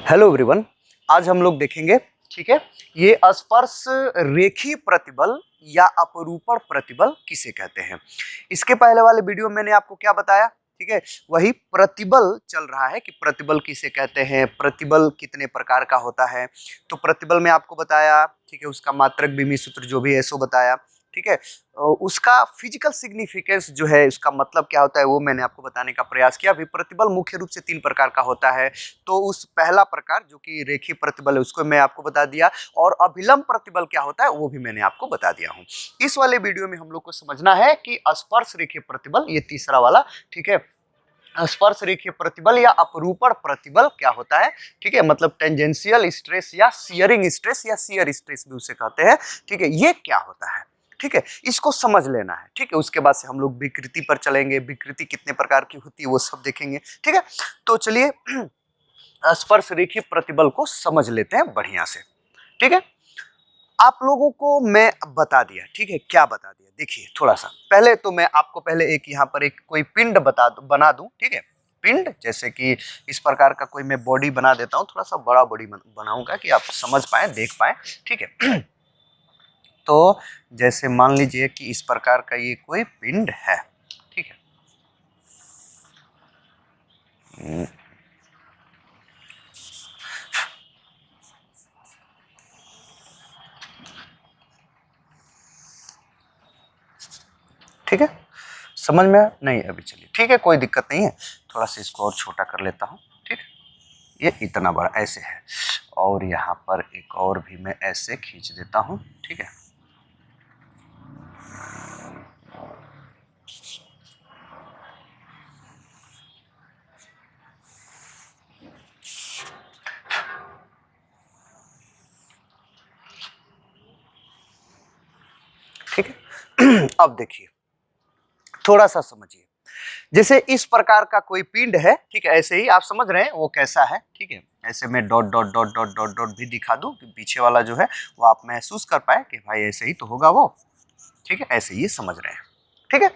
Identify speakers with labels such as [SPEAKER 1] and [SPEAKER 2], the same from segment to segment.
[SPEAKER 1] Hello everyone, आज हम लोग देखेंगे, ठीक है, ये स्पर्श रेखीय प्रतिबल या अपरूपण प्रतिबल किसे कहते हैं। इसके पहले वाले वीडियो में मैंने आपको क्या बताया, ठीक है, वही प्रतिबल चल रहा है कि प्रतिबल किसे कहते हैं, प्रतिबल कितने प्रकार का होता है। तो प्रतिबल में आपको बताया, ठीक है, उसका मात्रक विमीय सूत्र जो भी है सो बताया, ठीक है, उसका फिजिकल सिग्निफिकेंस जो है, उसका मतलब क्या होता है वो मैंने आपको बताने का प्रयास किया। अभी प्रतिबल मुख्य रूप से 3 प्रकार का होता है। तो उस पहला प्रकार जो कि रेखीय प्रतिबल है उसको मैं आपको बता दिया, और अभिलंब प्रतिबल क्या होता है वो भी मैंने आपको बता दिया हूँ। इस वाले वीडियो में हम लोग को समझना है कि स्पर्श रेखीय प्रतिबल, ये तीसरा वाला, ठीक है, स्पर्श रेखीय प्रतिबल या अपरूपण प्रतिबल क्या होता है, ठीक है, मतलब टेंजेंशियल स्ट्रेस या शियरिंग स्ट्रेस या शियर स्ट्रेस भी उसे कहते हैं, ठीक है, ये क्या होता है, ठीक है, इसको समझ लेना है, ठीक है। उसके बाद से हम लोग विकृति पर चलेंगे, विकृति कितने प्रकार की होती है वो सब देखेंगे, ठीक है। तो चलिए स्पर्श रेखीय प्रतिबल को समझ लेते हैं बढ़िया से, ठीक है। आप लोगों को मैं बता दिया, ठीक है, क्या बता दिया, देखिए थोड़ा सा पहले तो मैं आपको पहले एक यहाँ पर एक कोई पिंड बना दूं, ठीक है, पिंड जैसे कि इस प्रकार का कोई मैं बॉडी बना देता हूँ, थोड़ा सा बड़ा बॉडी बनाऊंगा कि आप समझ पाए, देख पाए, ठीक है। तो जैसे मान लीजिए कि इस प्रकार का ये कोई पिंड है, ठीक है, ठीक है, समझ में नहीं अभी, चलिए ठीक है, कोई दिक्कत नहीं है, थोड़ा सा इसको और छोटा कर लेता हूँ, ठीक है, ये इतना बड़ा ऐसे है, और यहाँ पर एक और भी मैं ऐसे खींच देता हूँ, ठीक है, ठीक है। अब देखिए थोड़ा सा समझिए, जैसे इस प्रकार का कोई पिंड है, ठीक है, ऐसे ही आप समझ रहे हैं वो कैसा है, ठीक है, ऐसे में dot dot dot dot dot dot भी दिखा दूं कि पीछे वाला जो है वो आप महसूस कर पाए कि भाई ऐसे ही तो होगा वो, ठीक है, ऐसे ही समझ रहे हैं, ठीक है।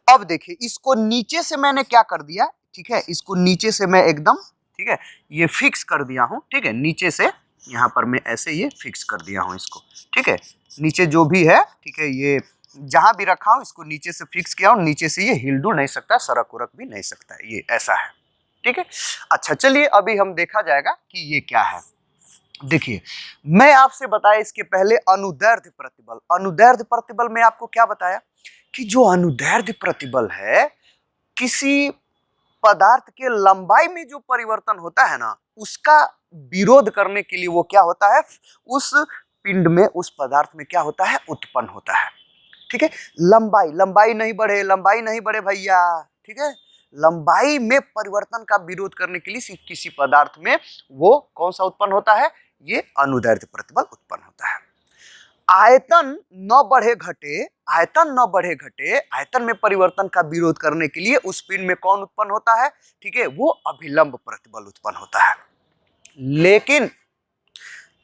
[SPEAKER 1] अब देखिए इसको नीचे से मैंने क्या कर दिया, ठीक है, इसको नीचे से मैं एकदम, ठीक है, ये फिक्स कर दिया हूं, ठीक है, नीचे से यहाँ पर मैं ऐसे ये फिक्स कर दिया हूं इसको, ठीक है, नीचे जो भी है, ठीक है, ये जहां भी रखा हूं इसको नीचे से फिक्स किया हूं, नीचे से ये हिलडुल नहीं सकता, सरक उरक भी नहीं सकता है, ये ऐसा है, ठीक है। अच्छा चलिए अभी हम देखा जाएगा कि ये क्या है। देखिए मैं आपसे बताया इसके पहले अनुदैर्ध्य प्रतिबल, अनुदैर्ध्य प्रतिबल में आपको क्या बताया कि जो अनुदैर्ध्य प्रतिबल है, किसी पदार्थ के लंबाई में जो परिवर्तन होता है ना, उसका विरोध करने के लिए वो क्या होता है, उस पिंड में, उस पदार्थ में क्या होता है, उत्पन्न होता है, ठीक है। लंबाई, लंबाई नहीं बढ़े, लंबाई नहीं बढ़े भैया, ठीक है, लंबाई में परिवर्तन का विरोध करने के लिए किसी पदार्थ में वो कौन सा उत्पन्न होता है, ये अनुदैर्ध्य प्रतिबल उत्पन्न होता है। आयतन न बढ़े घटे, आयतन न बढ़े घटे, आयतन में परिवर्तन का विरोध करने के लिए उस पिंड में कौन उत्पन्न होता है, ठीक है, वो अभिलंब प्रतिबल उत्पन्न होता है। लेकिन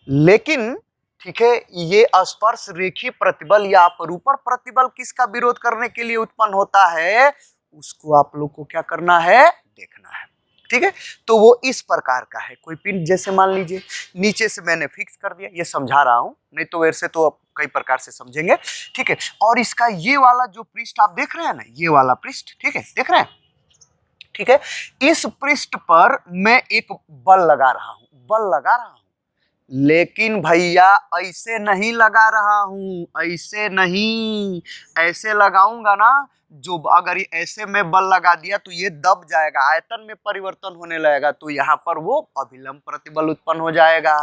[SPEAKER 1] लेकिन ठीक है, ये स्पर्श रेखीय प्रतिबल या अपरूपण प्रतिबल किसका विरोध करने के लिए उत्पन्न होता है, उसको आप लोग को क्या करना है, देखना है, ठीक है। तो वो इस प्रकार का है, कोई पिंड जैसे मान लीजिए नीचे से मैंने फिक्स कर दिया, ये समझा रहा हूं, नहीं तो वैसे तो आप कई प्रकार से समझेंगे, ठीक है। और इसका ये वाला जो पृष्ठ आप देख रहे हैं ना, ये वाला पृष्ठ, ठीक है, देख रहे हैं, ठीक है, इस पृष्ठ पर मैं एक बल लगा रहा हूं, बल लगा रहा हूं, लेकिन भैया ऐसे नहीं लगा रहा हूं, ऐसे नहीं, ऐसे लगाऊंगा ना, जो अगर ये ऐसे में बल लगा दिया तो ये दब जाएगा, आयतन में परिवर्तन होने लगेगा, तो यहाँ पर वो अभिलंब प्रतिबल उत्पन्न हो जाएगा,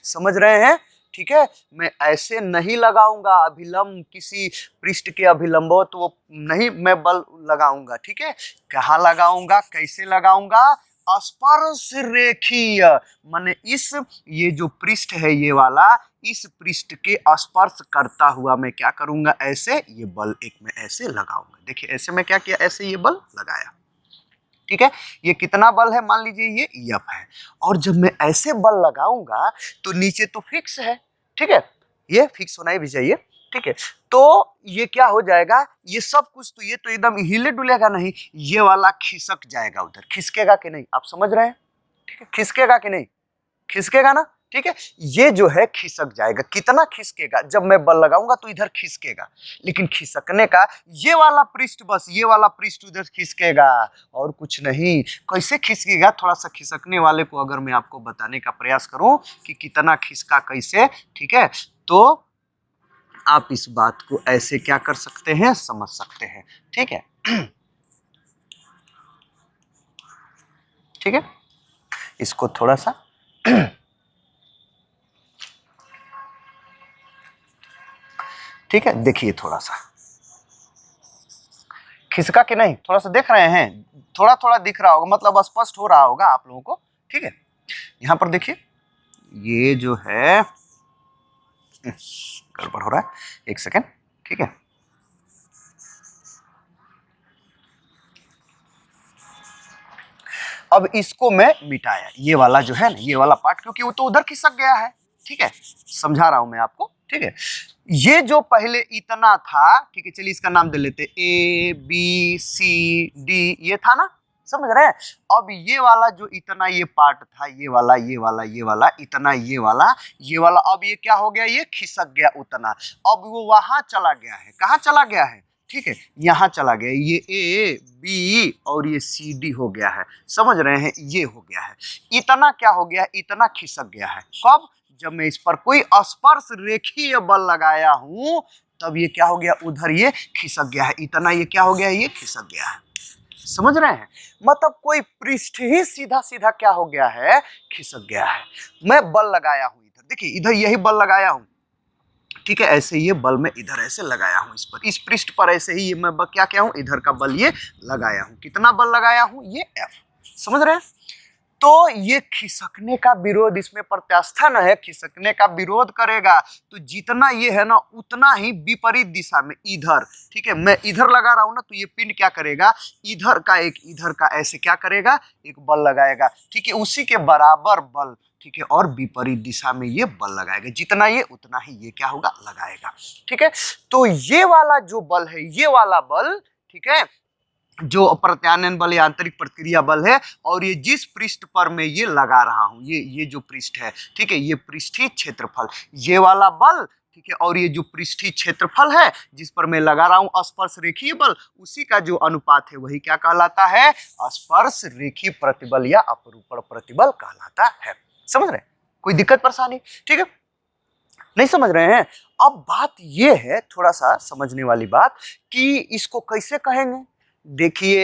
[SPEAKER 1] समझ रहे हैं, ठीक है। मैं ऐसे नहीं लगाऊंगा, अभिलंब किसी पृष्ठ के अभिलंब तो वो नहीं मैं बल लगाऊंगा, ठीक है, कहाँ लगाऊंगा, कैसे लगाऊंगा, स्पर्श रेखीय, माने इस, ये जो पृष्ठ है ये वाला, इस पृष्ठ के स्पर्श करता हुआ मैं क्या करूंगा, ऐसे ये बल एक में ऐसे लगाऊंगा, देखिए ऐसे में क्या किया, ऐसे ये बल लगाया, ठीक है, ये कितना बल है, मान लीजिए ये एफ है, और जब मैं ऐसे बल लगाऊंगा तो नीचे तो फिक्स है, ठीक है, ये फिक्स होना ही भी चाहिए, ठीक है, तो ये क्या हो जाएगा, ये सब कुछ तो ये तो एकदम हिले डुलेगा नहीं, ये वाला खिसक जाएगा उधर, खिसकेगा कि नहीं, आप समझ रहे हैं, ठीक है, खिसकेगा कि नहीं, खिसकेगा ना, ठीक है। ये जो है खिसक जाएगा। कितना खिसकेगा, जब मैं बल लगाऊंगा तो इधर खिसकेगा, लेकिन खिसकने का ये वाला पृष्ठ, बस ये वाला पृष्ठ उधर खिसकेगा और कुछ नहीं। कैसे खिसकेगा, थोड़ा सा खिसकने वाले को अगर मैं आपको बताने का प्रयास करूं कि कितना खिसका कैसे, ठीक है, तो आप इस बात को ऐसे क्या कर सकते हैं, समझ सकते हैं, ठीक है। ठीक है, इसको थोड़ा सा ठीक है, देखिए थोड़ा सा खिसका कि नहीं, थोड़ा सा देख रहे हैं, थोड़ा थोड़ा दिख रहा होगा, मतलब स्पष्ट हो रहा होगा आप लोगों को, ठीक है। यहां पर देखिए, ये जो है गड़बड़ हो रहा है, एक सेकेंड, ठीक है। अब इसको मैं मिटाया, ये वाला जो है ना, ये वाला पार्ट, क्योंकि वो तो उधर खिसक गया है, ठीक है, समझा रहा हूं मैं आपको, ठीक है। ये जो पहले इतना था, ठीक है, चलिए इसका नाम दे लेते, ए बी सी डी, ये था ना, समझ रहे हैं। अब ये वाला जो इतना ये पार्ट था, ये वाला ये वाला ये वाला इतना, ये वाला, अब ये क्या हो गया, ये खिसक गया उतना, अब वो वहां चला गया है, कहाँ चला गया है, ठीक है, यहाँ चला गया, ये ए बी और ये सी डी हो गया है, समझ रहे हैं, ये हो गया है, इतना क्या हो गया, इतना खिसक गया है। कब, जब मैं इस पर कोई स्पर्श रेखीय बल लगाया हूं, तब ये क्या हो गया, उधर ये खिसक गया है, इतना ये क्या हो गया, ये खिसक गया है, समझ रहे हैं। मतलब कोई पृष्ठ ही सीधा सीधा क्या हो गया है, खिसक गया है। मैं बल लगाया हूं इधर, देखिए इधर यही बल लगाया हूं, ठीक है, ऐसे ये बल मैं इधर ऐसे लगाया हूं, इस पर, इस पृष्ठ पर ऐसे ही ये मैं क्या क्या हूं, इधर का बल ये लगाया हूं, कितना बल लगाया हूं, ये F, समझ रहे हैं। तो ये खिसकने का विरोध, इसमें प्रत्यास्था न है, खिसकने का विरोध करेगा, तो जितना ये है ना उतना ही विपरीत दिशा में इधर, ठीक है, मैं इधर लगा रहा हूं ना, तो ये पिंड क्या करेगा, इधर का एक इधर का ऐसे क्या करेगा, एक बल लगाएगा, ठीक है, उसी के बराबर बल, ठीक है, और विपरीत दिशा में ये बल लगाएगा, जितना ये उतना ही ये क्या होगा, लगाएगा, ठीक है। तो ये वाला जो बल है, ये वाला बल, ठीक है, जो प्रत्यानयन बल या आंतरिक प्रतिक्रिया बल है, और ये जिस पृष्ठ पर मैं ये लगा रहा हूं, ये जो पृष्ठ है, ठीक है, ये पृष्ठीय क्षेत्रफल, ये वाला बल, ठीक है, और ये जो पृष्ठीय क्षेत्रफल है जिस पर मैं लगा रहा हूं स्पर्श रेखीय बल, उसी का जो अनुपात है वही क्या कहलाता है, स्पर्श रेखीय प्रतिबल या अपरूपण प्रतिबल कहलाता है। समझ रहे हैं, कोई दिक्कत परेशानी, ठीक है, नहीं समझ रहे हैं। अब बात ये है, थोड़ा सा समझने वाली बात, कि इसको कैसे कहेंगे। देखिए,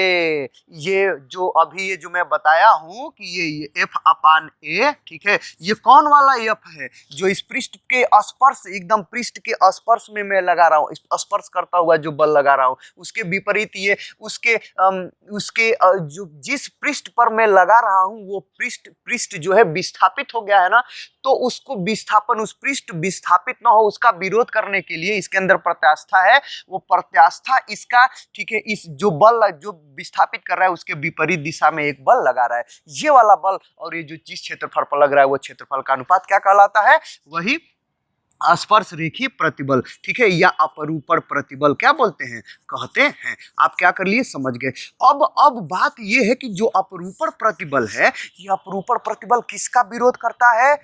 [SPEAKER 1] ये जो अभी ये जो मैं बताया हूं कि ये F अपान A, ठीक है, ये कौन वाला F है, जो इस पृष्ठ के स्पर्श, एकदम पृष्ठ के स्पर्श में मैं लगा रहा हूँ, स्पर्श करता हुआ जो बल लगा रहा हूँ, उसके विपरीत ये उसके जो जिस पृष्ठ पर मैं लगा रहा हूँ वो पृष्ठ जो है विस्थापित हो गया है ना, तो उसको विस्थापन, उस पृष्ठ विस्थापित ना हो उसका विरोध करने के लिए इसके अंदर प्रत्यास्था है, वो प्रत्यास्था इसका, ठीक है, इस जो बल जो विस्थापित कर रहा है उसके विपरीत दिशा में एक बल लगा रहा है, ये वाला बल, और ये जो जिस क्षेत्रफल पर लग रहा है वो क्षेत्रफल का अनुपात क्या कहलाता है, वही स्पर्श रेखीय प्रतिबल, ठीक है, या अपरूपण प्रतिबल क्या बोलते हैं, कहते हैं। आप क्या कर लिए, समझ गए। अब बात ये है कि जो अपरूपण प्रतिबल है, ये अपरूपण प्रतिबल किसका विरोध करता है,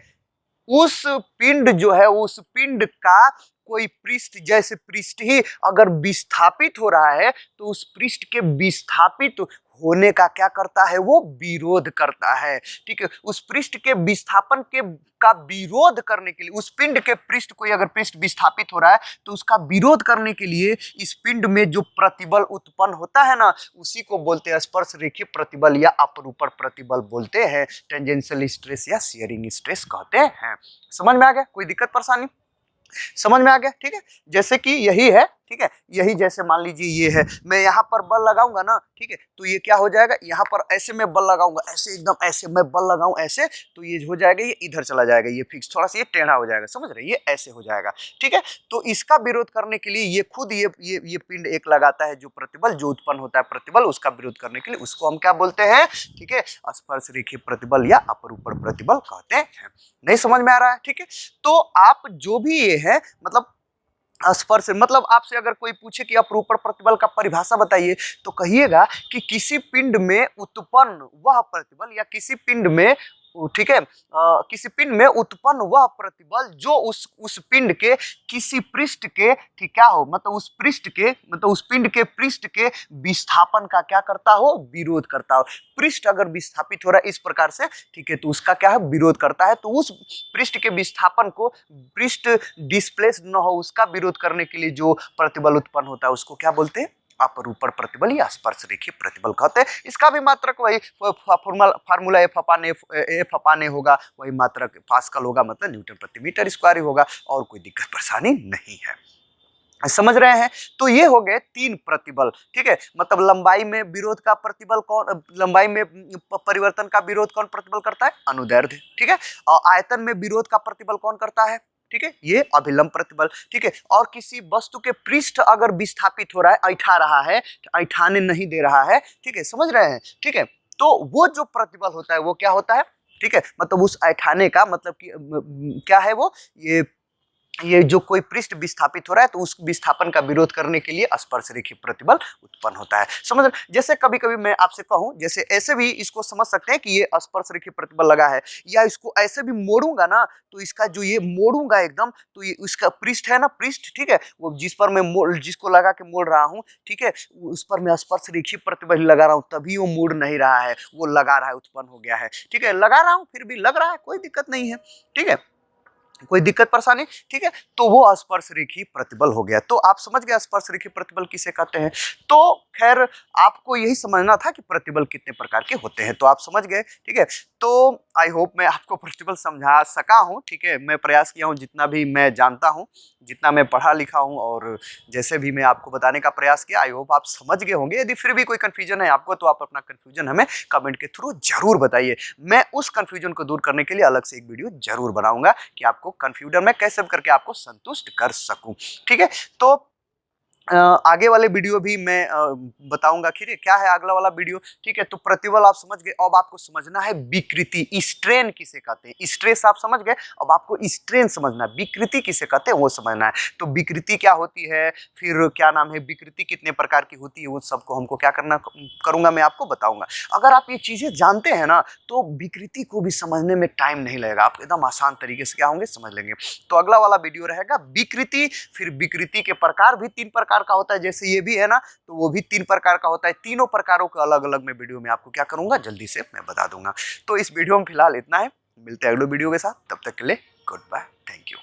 [SPEAKER 1] उस पिंड जो है, उस पिंड का कोई पृष्ठ, जैसे पृष्ठ ही अगर विस्थापित हो रहा है तो उस पृष्ठ के विस्थापित होने का क्या करता है, वो विरोध करता है, ठीक है। उस पृष्ठ के विस्थापन के का विरोध करने के लिए, उस पिंड के पृष्ठ कोई अगर पृष्ठ विस्थापित हो रहा है तो उसका विरोध करने के लिए इस पिंड में जो प्रतिबल उत्पन्न होता है ना, उसी को बोलते हैं स्पर्श रेखीय प्रतिबल या अपरूपण प्रतिबल बोलते हैं, टेंजेंशियल स्ट्रेस या शियरिंग स्ट्रेस कहते हैं। समझ में आ गया, कोई दिक्कत परेशानी, समझ में आ गया, ठीक है। जैसे कि यही है, ठीक है, यही जैसे मान लीजिए ये है, मैं यहाँ पर बल लगाऊंगा ना, ठीक है, तो ये क्या हो जाएगा, यहाँ पर ऐसे मैं बल लगाऊंगा, ऐसे एकदम ऐसे मैं बल लगाऊं ऐसे, तो ये हो जाएगा, ये इधर चला जाएगा, ये फिक्स, थोड़ा सा ये टेढ़ा हो जाएगा, समझ रहे, ये ऐसे हो जाएगा, ठीक है। तो इसका विरोध करने के लिए ये खुद ये पिंड एक लगाता है, जो प्रतिबल जो उत्पन्न होता है प्रतिबल, उसका विरोध करने के लिए उसको हम क्या बोलते हैं, ठीक है, स्पर्श रेखीय प्रतिबल या अपरूपण प्रतिबल कहते हैं। नहीं समझ में आ रहा है, ठीक है। तो आप जो भी ये है, मतलब स्पर्श, मतलब आपसे अगर कोई पूछे कि अपरूपण प्रतिबल का परिभाषा बताइए, तो कहिएगा कि किसी पिंड में उत्पन्न वह प्रतिबल या किसी पिंड में ठीक है, किसी पिंड में उत्पन्न वह प्रतिबल जो उस पिंड के किसी पृष्ठ के, ठीक क्या हो, मतलब उस पृष्ठ के, मतलब उस पिंड के पृष्ठ के विस्थापन का क्या करता हो, विरोध करता हो। पृष्ठ अगर विस्थापित हो रहा है इस प्रकार से, ठीक है, तो उसका क्या है, विरोध करता है। तो उस पृष्ठ के विस्थापन को, पृष्ठ डिस्प्लेस न हो उसका विरोध करने के लिए जो प्रतिबल उत्पन्न होता है उसको क्या बोलते हैं, अपरूपण प्रतिबल या स्पर्श रेखीय प्रतिबल कहते हैं। इसका भी मात्रक वही फार्मूला एफ अपान ए होगा, वही मात्रक पास्कल होगा, मतलब न्यूटन प्रति मीटर स्क्वायर होगा, और कोई दिक्कत परेशानी नहीं है। समझ रहे हैं। तो ये हो गए 3 प्रतिबल, ठीक है, मतलब लंबाई में विरोध का प्रतिबल कौन, लंबाई में परिवर्तन का विरोध कौन प्रतिबल करता है, अनुदैर्ध्य, ठीक है, और आयतन में विरोध का प्रतिबल कौन करता है, ठीक है, ये अभिलंब प्रतिबल, ठीक है, और किसी वस्तु के पृष्ठ अगर विस्थापित हो रहा है, ऐठा रहा है, ऐठाने नहीं दे रहा है, ठीक है, समझ रहे हैं, ठीक है, तो वो जो प्रतिबल होता है वो क्या होता है, ठीक है, मतलब उस ऐठाने का मतलब कि क्या है वो, ये जो कोई पृष्ठ विस्थापित हो रहा है तो उस विस्थापन का विरोध करने के लिए स्पर्श रेखीय प्रतिबल उत्पन्न होता है। समझ, जैसे कभी कभी मैं आपसे कहूं, जैसे ऐसे भी इसको समझ सकते हैं कि ये स्पर्श रेखीय प्रतिबल लगा है, या इसको ऐसे भी मोड़ूंगा ना, तो इसका जो ये मोड़ूंगा एकदम, तो ये इसका पृष्ठ है ना, पृष्ठ, ठीक है, वो जिस पर मैं जिसको लगा के मोड़ रहा हूँ, ठीक है, उस पर मैं स्पर्श रेखीय प्रतिबल लगा रहा हूँ, तभी वो मुड़ नहीं रहा है, वो लगा रहा है, उत्पन्न हो गया है, ठीक है, लगा रहा हूँ फिर भी लग रहा है, कोई दिक्कत नहीं है, ठीक है, कोई दिक्कत परेशानी, ठीक है, तो वो स्पर्श रेखीय प्रतिबल हो गया। तो आप समझ गए स्पर्श रेखीय प्रतिबल किसे कहते हैं। तो खैर आपको यही समझना था कि प्रतिबल कितने प्रकार के होते हैं, तो आप समझ गए, ठीक है। तो आई होप मैं आपको प्रतिबल समझा सका हूं, ठीक है, मैं प्रयास किया हूं जितना भी मैं जानता हूं, जितना मैं पढ़ा लिखा हूं, और जैसे भी मैं आपको बताने का प्रयास किया, आई होप आप समझ गए होंगे। यदि फिर भी कोई कंफ्यूजन है आपको, तो आप अपना कंफ्यूजन हमें कमेंट के थ्रू जरूर बताइए। मैं उस कंफ्यूजन को दूर करने के लिए अलग से एक वीडियो जरूर बनाऊंगा कि आपको कंफ्यूजन में कैसे करके आपको संतुष्ट कर सकूं, ठीक है। तो आगे वाले वीडियो भी मैं बताऊंगा कि क्या है अगला वाला वीडियो, ठीक है। तो प्रतिबल आप समझ गए, अब आपको समझना है विकृति, स्ट्रेन किसे कहते हैं। स्ट्रेस आप समझ गए, अब आपको स्ट्रेन समझना है, विकृति किसे कहते हैं वो समझना है। तो विकृति क्या होती है, फिर क्या नाम है, विकृति कितने प्रकार की होती है, वो सबको हमको क्या करना करूंगा, मैं आपको बताऊंगा। अगर आप ये चीजें जानते हैं ना, तो विकृति को भी समझने में टाइम नहीं लगेगा, आप एकदम आसान तरीके से क्या होंगे, समझ लेंगे। तो अगला वाला वीडियो रहेगा विकृति, फिर विकृति के प्रकार भी 3 प्रकार का होता है, जैसे ये भी है ना, तो वो भी 3 प्रकार का होता है। तीनों प्रकारों को अलग अलग मैं वीडियो में आपको क्या करूंगा, जल्दी से मैं बता दूंगा। तो इस वीडियो में फिलहाल इतना है, मिलते हैं अगले वीडियो के साथ, तब तक के लिए गुड बाय, थैंक यू।